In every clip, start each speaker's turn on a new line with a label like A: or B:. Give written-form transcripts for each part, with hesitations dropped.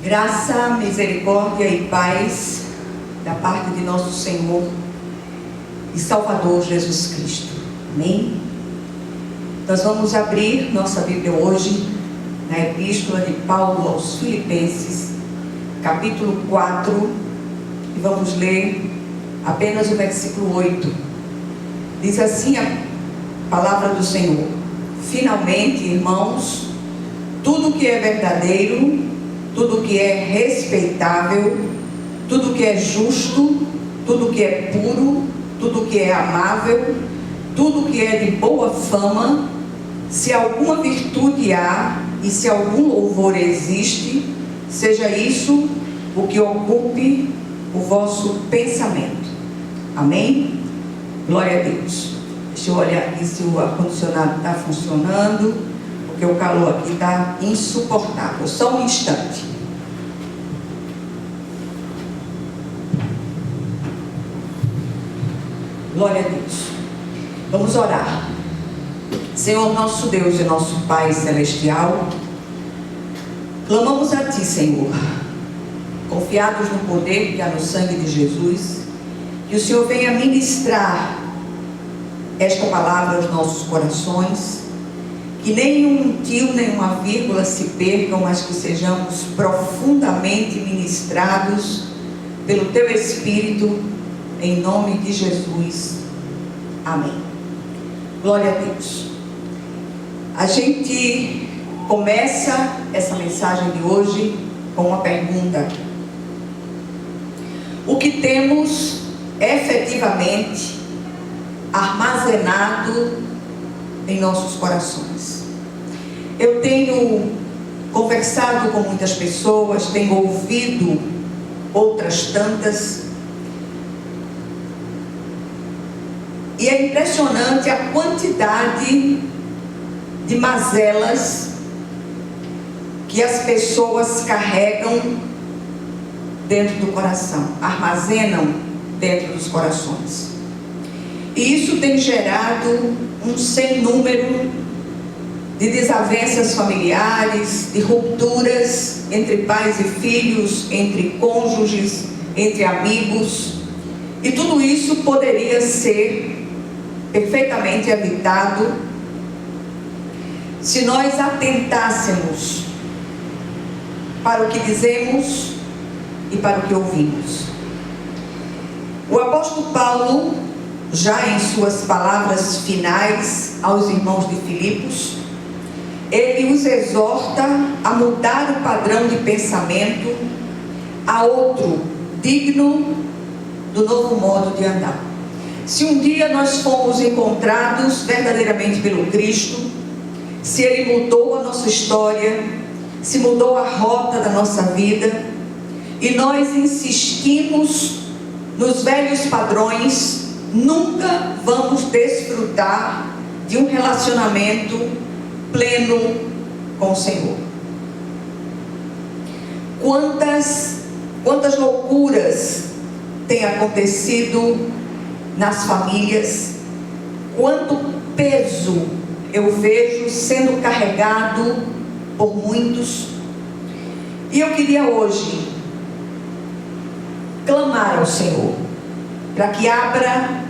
A: Graça, misericórdia e paz da parte de nosso Senhor e Salvador Jesus Cristo. Amém? Nós vamos abrir nossa Bíblia hoje na Epístola de Paulo aos Filipenses, capítulo 4, e vamos ler apenas o versículo 8. Diz assim a palavra do Senhor: finalmente, irmãos, tudo que é verdadeiro, tudo que é respeitável, tudo que é justo, tudo que é puro, tudo que é amável, tudo que é de boa fama, se alguma virtude há e se algum louvor existe, seja isso o que ocupe o vosso pensamento. Amém? Glória a Deus. Deixa eu olhar aqui se o ar-condicionado está funcionando, porque o calor aqui está insuportável. Só um instante. Glória a Deus. Vamos orar. Senhor, nosso Deus e nosso Pai Celestial, clamamos a Ti, Senhor, confiados no poder que há no sangue de Jesus, que o Senhor venha ministrar esta palavra aos nossos corações, que nenhum tio, nenhuma vírgula se percam, mas que sejamos profundamente ministrados pelo Teu Espírito, em nome de Jesus. Amém. Glória a Deus. A gente começa essa mensagem de hoje com uma pergunta: o que temos efetivamente armazenado em nossos corações? Eu tenho conversado com muitas pessoas, tenho ouvido outras tantas, e é impressionante a quantidade de mazelas que as pessoas carregam dentro do coração, armazenam dentro dos corações. E isso tem gerado um sem número de desavenças familiares, de rupturas entre pais e filhos, entre cônjuges, entre amigos. E tudo isso poderia ser perfeitamente evitado se nós atentássemos para o que dizemos e para o que ouvimos. O apóstolo Paulo, já em suas palavras finais aos irmãos de Filipos, ele os exorta a mudar o padrão de pensamento a outro digno do novo modo de andar. Se um dia nós fomos encontrados verdadeiramente pelo Cristo, se Ele mudou a nossa história, se mudou a rota da nossa vida, e nós insistimos nos velhos padrões, nunca vamos desfrutar de um relacionamento pleno com o Senhor. Quantas loucuras têm acontecido nas famílias, quanto peso eu vejo sendo carregado por muitos. E eu queria hoje clamar ao Senhor para que abra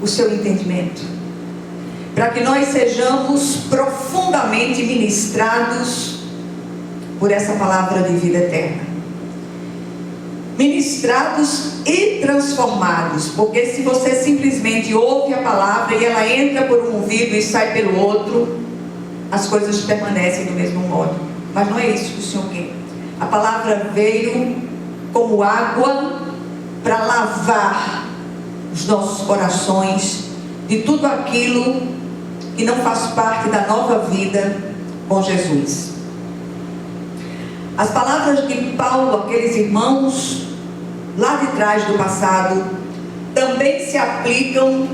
A: o seu entendimento, para que nós sejamos profundamente ministrados por essa palavra de vida eterna. Ministrados e transformados, porque se você simplesmente ouve a palavra e ela entra por um ouvido e sai pelo outro, as coisas permanecem do mesmo modo. Mas não é isso que o Senhor quer. A palavra veio como água para lavar os nossos corações de tudo aquilo que não faz parte da nova vida com Jesus. As palavras de Paulo àqueles irmãos lá de trás do passado também se aplicam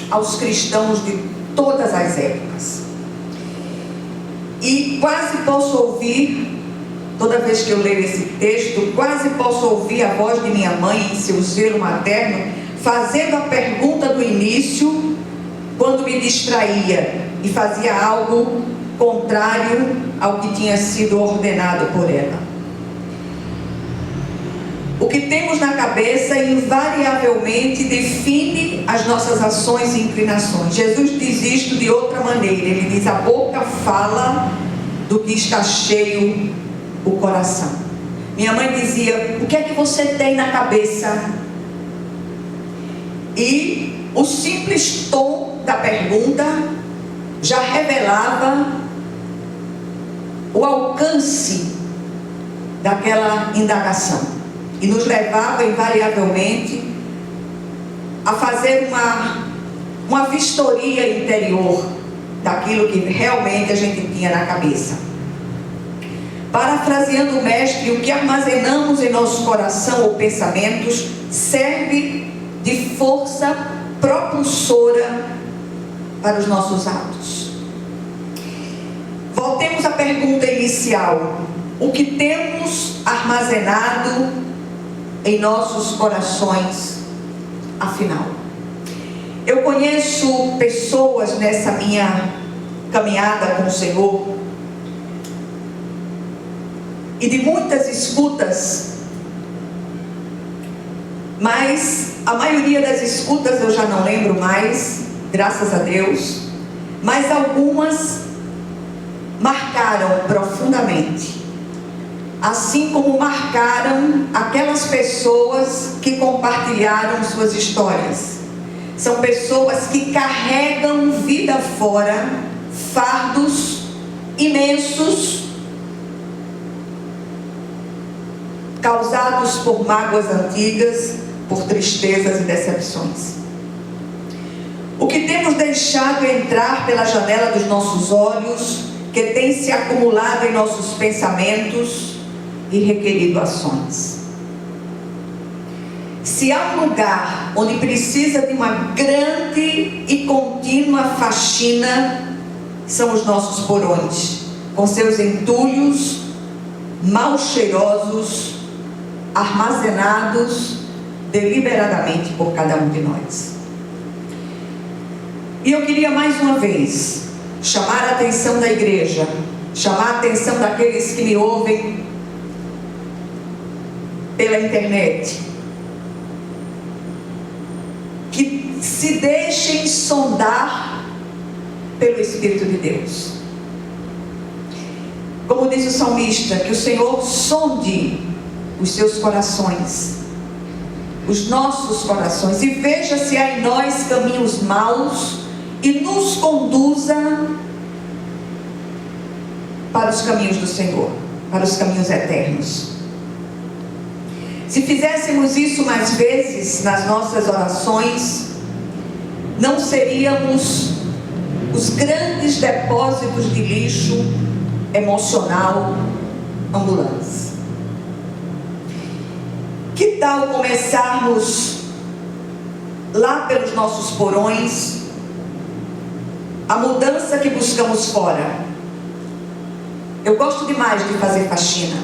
A: aos cristãos de todas as épocas. E quase posso ouvir, toda vez que eu leio esse texto, quase posso ouvir a voz de minha mãe em seu zelo materno fazendo a pergunta do início, quando me distraía e fazia algo contrário ao que tinha sido ordenado por ela. O que temos na cabeça invariavelmente define as nossas ações e inclinações. Jesus diz isto de outra maneira. Ele diz: a boca fala do que está cheio o coração. Minha mãe dizia: o que é que você tem na cabeça? E o simples tom da pergunta já revelava o alcance daquela indagação. E nos levava invariavelmente a fazer uma vistoria interior daquilo que realmente a gente tinha na cabeça. Parafraseando o mestre, o que armazenamos em nosso coração ou pensamentos serve de força propulsora para os nossos atos. Voltemos à pergunta inicial: o que temos armazenado em nossos corações, afinal? Eu conheço pessoas nessa minha caminhada com o Senhor, e de muitas escutas, mas a maioria das escutas eu já não lembro mais, graças a Deus, mas algumas marcaram profundamente. Assim como marcaram aquelas pessoas que compartilharam suas histórias. São pessoas que carregam vida fora, fardos imensos, causados por mágoas antigas, por tristezas e decepções. O que temos deixado entrar pela janela dos nossos olhos, que tem se acumulado em nossos pensamentos e requerido ações. Se há um lugar onde precisa de uma grande e contínua faxina, são os nossos porões, com seus entulhos mal cheirosos, armazenados deliberadamente por cada um de nós. E eu queria mais uma vez chamar a atenção da igreja, chamar a atenção daqueles que me ouvem pela internet, que se deixem sondar pelo Espírito de Deus. Como diz o salmista, que o Senhor sonde os seus corações, os nossos corações, e veja se há em nós caminhos maus e nos conduza para os caminhos do Senhor, para os caminhos eternos. Se fizéssemos isso mais vezes nas nossas orações, não seríamos os grandes depósitos de lixo emocional ambulantes. Que tal começarmos lá pelos nossos porões a mudança que buscamos fora? Eu gosto demais de fazer faxina,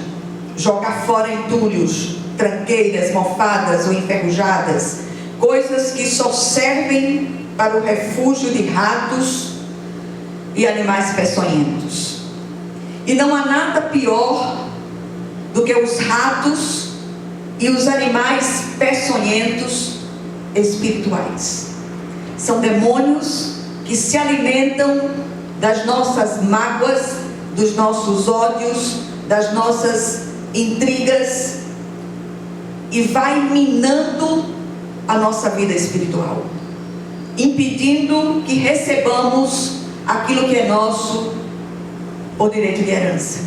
A: jogar fora entulhos, tranqueiras, mofadas ou enferrujadas, coisas que só servem para o refúgio de ratos e animais peçonhentos. E não há nada pior do que os ratos e os animais peçonhentos espirituais. São demônios que se alimentam das nossas mágoas, dos nossos ódios, das nossas intrigas, e vai minando a nossa vida espiritual, impedindo que recebamos aquilo que é nosso por direito de herança.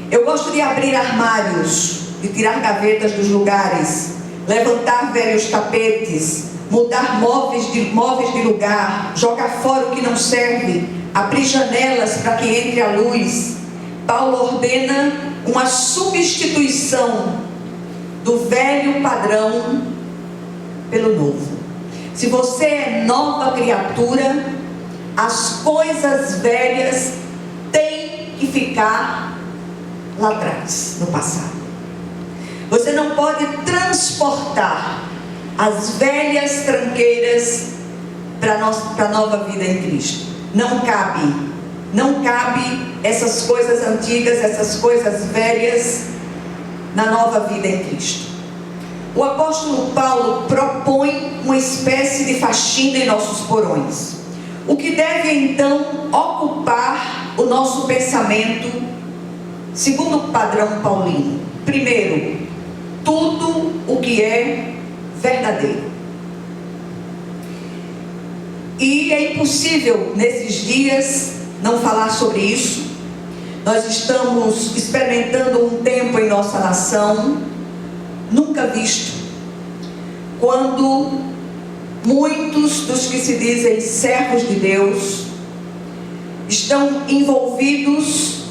A: Eu gosto de abrir armários, de tirar gavetas dos lugares, levantar velhos tapetes, mudar móveis de lugar, jogar fora o que não serve, abrir janelas para que entre a luz. Paulo ordena uma substituição do velho padrão pelo novo. Se você é nova criatura, as coisas velhas têm que ficar lá atrás, no passado. Você não pode transportar as velhas tranqueiras para a nova vida em Cristo. Não cabe essas coisas antigas, essas coisas velhas na nova vida em Cristo. O apóstolo Paulo propõe uma espécie de faxina em nossos porões. O que deve então ocupar o nosso pensamento segundo o padrão paulino? Primeiro, tudo o que é verdadeiro. E é impossível nesses dias não falar sobre isso. Nós estamos experimentando um tempo em nossa nação nunca visto, quando muitos dos que se dizem servos de Deus estão envolvidos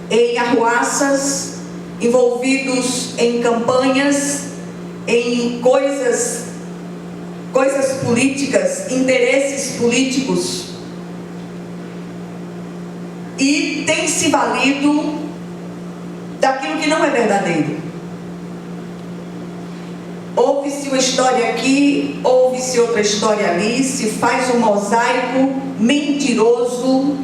A: em arruaças, envolvidos em campanhas, em coisas políticas, interesses políticos, e tem se valido daquilo que não é verdadeiro. Ouve-se uma história aqui, ouve-se outra história ali, se faz um mosaico mentiroso,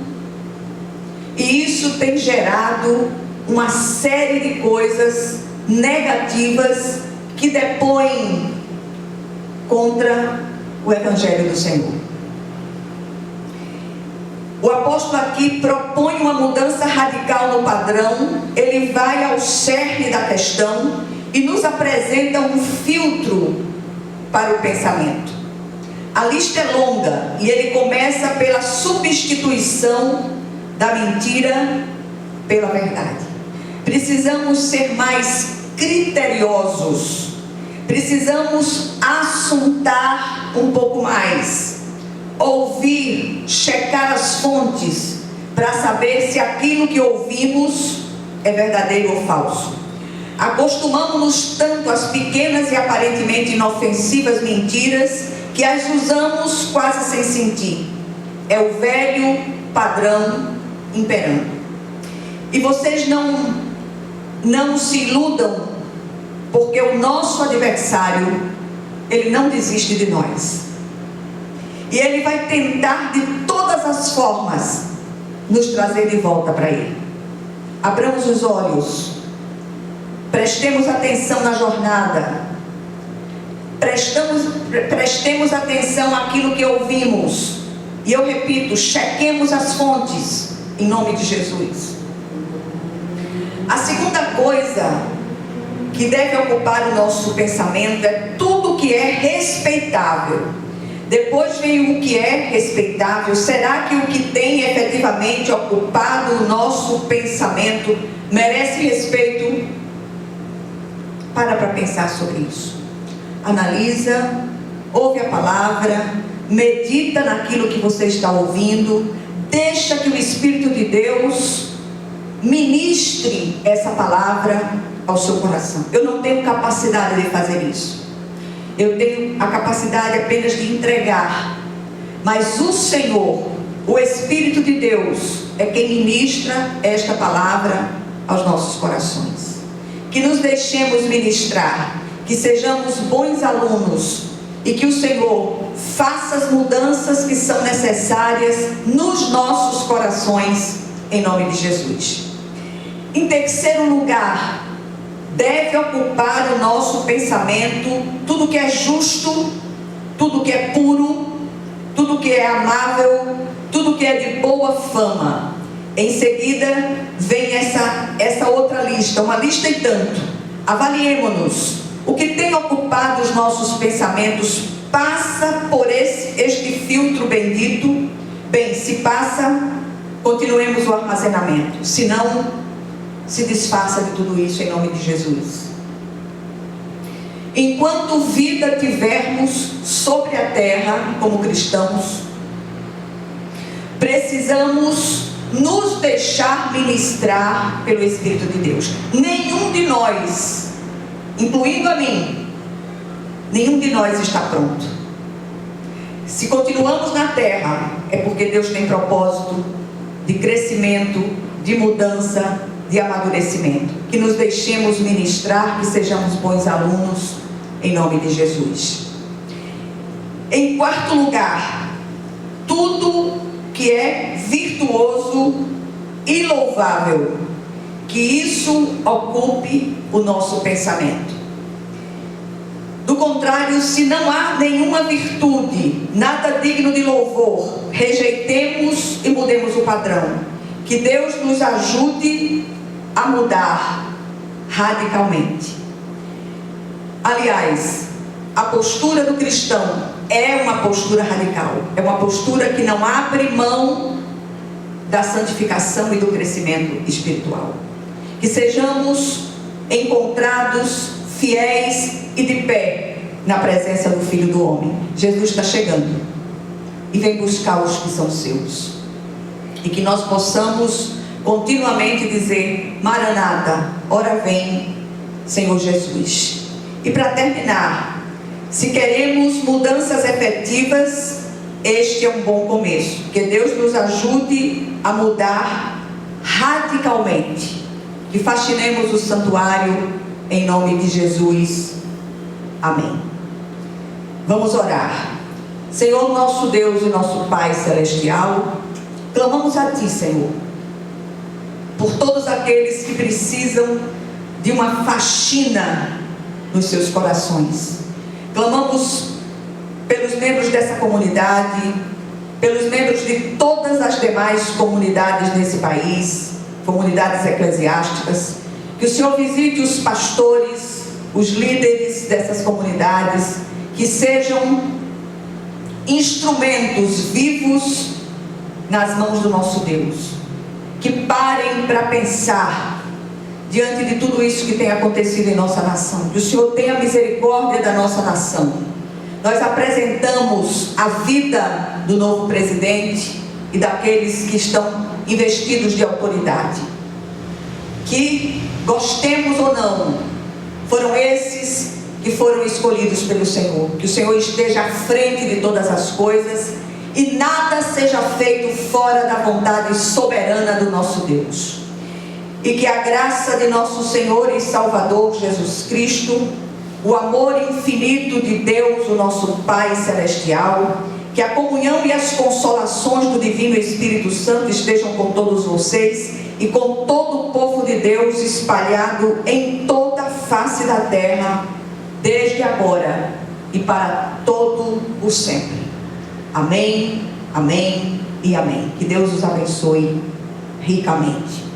A: e isso tem gerado uma série de coisas negativas que depõem contra o Evangelho do Senhor. O apóstolo aqui propõe uma mudança radical no padrão. Ele vai ao cerne da questão e nos apresenta um filtro para o pensamento. A lista é longa e ele começa pela substituição da mentira pela verdade. Precisamos ser mais criteriosos, precisamos assuntar um pouco mais, ouvir, checar as fontes para saber se aquilo que ouvimos é verdadeiro ou falso. Acostumamos-nos tanto às pequenas e aparentemente inofensivas mentiras que as usamos quase sem sentir. É o velho padrão imperando. E vocês não se iludam, porque o nosso adversário, ele não desiste de nós. E ele vai tentar de todas as formas nos trazer de volta para ele. Abramos os olhos, prestemos atenção na jornada, prestemos atenção àquilo que ouvimos. E eu repito, chequemos as fontes, em nome de Jesus. A segunda coisa que deve ocupar o nosso pensamento é tudo que é respeitável. Depois vem o que é respeitável. Será que o que tem efetivamente ocupado o nosso pensamento merece respeito? Para pensar sobre isso. Analisa, ouve a palavra, medita naquilo que você está ouvindo, deixa que o Espírito de Deus ministre essa palavra ao seu coração. Eu não tenho capacidade de fazer isso. Eu tenho a capacidade apenas de entregar. Mas o Senhor, o Espírito de Deus, é quem ministra esta palavra aos nossos corações. Que nos deixemos ministrar, que sejamos bons alunos e que o Senhor faça as mudanças que são necessárias nos nossos corações, em nome de Jesus. Em terceiro lugar, deve ocupar o nosso pensamento tudo que é justo, tudo que é puro, tudo que é amável, tudo que é de boa fama. Em seguida vem essa outra lista, uma lista e tanto. Avaliemo-nos. O que tem ocupado os nossos pensamentos passa por este filtro bendito? Bem, se passa, continuemos o armazenamento. Se não, se desfaça de tudo isso em nome de Jesus. Enquanto vida tivermos sobre a terra como cristãos, precisamos nos deixar ministrar pelo Espírito de Deus. Nenhum de nós, incluindo a mim, nenhum de nós está pronto. Se continuamos na terra, é porque Deus tem propósito de crescimento, de mudança, de amadurecimento. Que nos deixemos ministrar, que sejamos bons alunos, em nome de Jesus. Em quarto lugar, tudo que é virtuoso e louvável que isso ocupe o nosso pensamento. Do contrário, se não há nenhuma virtude, nada digno de louvor, rejeitemos e mudemos o padrão. Que Deus nos ajude a mudar radicalmente. Aliás, a postura do cristão é uma postura radical. É uma postura que não abre mão da santificação e do crescimento espiritual. Que sejamos encontrados fiéis e de pé na presença do Filho do Homem. Jesus está chegando e vem buscar os que são seus. E que nós possamos continuamente dizer: Maranata, ora vem, Senhor Jesus. E para terminar, se queremos mudanças efetivas, este é um bom começo. Que Deus nos ajude a mudar radicalmente. Que faxinemos o santuário em nome de Jesus. Amém. Vamos orar. Senhor, nosso Deus e nosso Pai Celestial, clamamos a Ti, Senhor, por todos aqueles que precisam de uma faxina nos seus corações. Clamamos pelos membros dessa comunidade, pelos membros de todas as demais comunidades desse país, comunidades eclesiásticas. Que o Senhor visite os pastores, os líderes dessas comunidades, que sejam instrumentos vivos nas mãos do nosso Deus. Que parem para pensar diante de tudo isso que tem acontecido em nossa nação. Que o Senhor tenha misericórdia da nossa nação. Nós apresentamos a vida do novo presidente e daqueles que estão investidos de autoridade. Que, gostemos ou não, foram esses que foram escolhidos pelo Senhor. Que o Senhor esteja à frente de todas as coisas e nada seja feito fora da vontade soberana do nosso Deus. E que a graça de nosso Senhor e Salvador Jesus Cristo, o amor infinito de Deus, o nosso Pai Celestial, que a comunhão e as consolações do Divino Espírito Santo estejam com todos vocês e com todo o povo de Deus espalhado em toda a face da terra, desde agora e para todo o sempre. Amém, amém e amém. Que Deus os abençoe ricamente.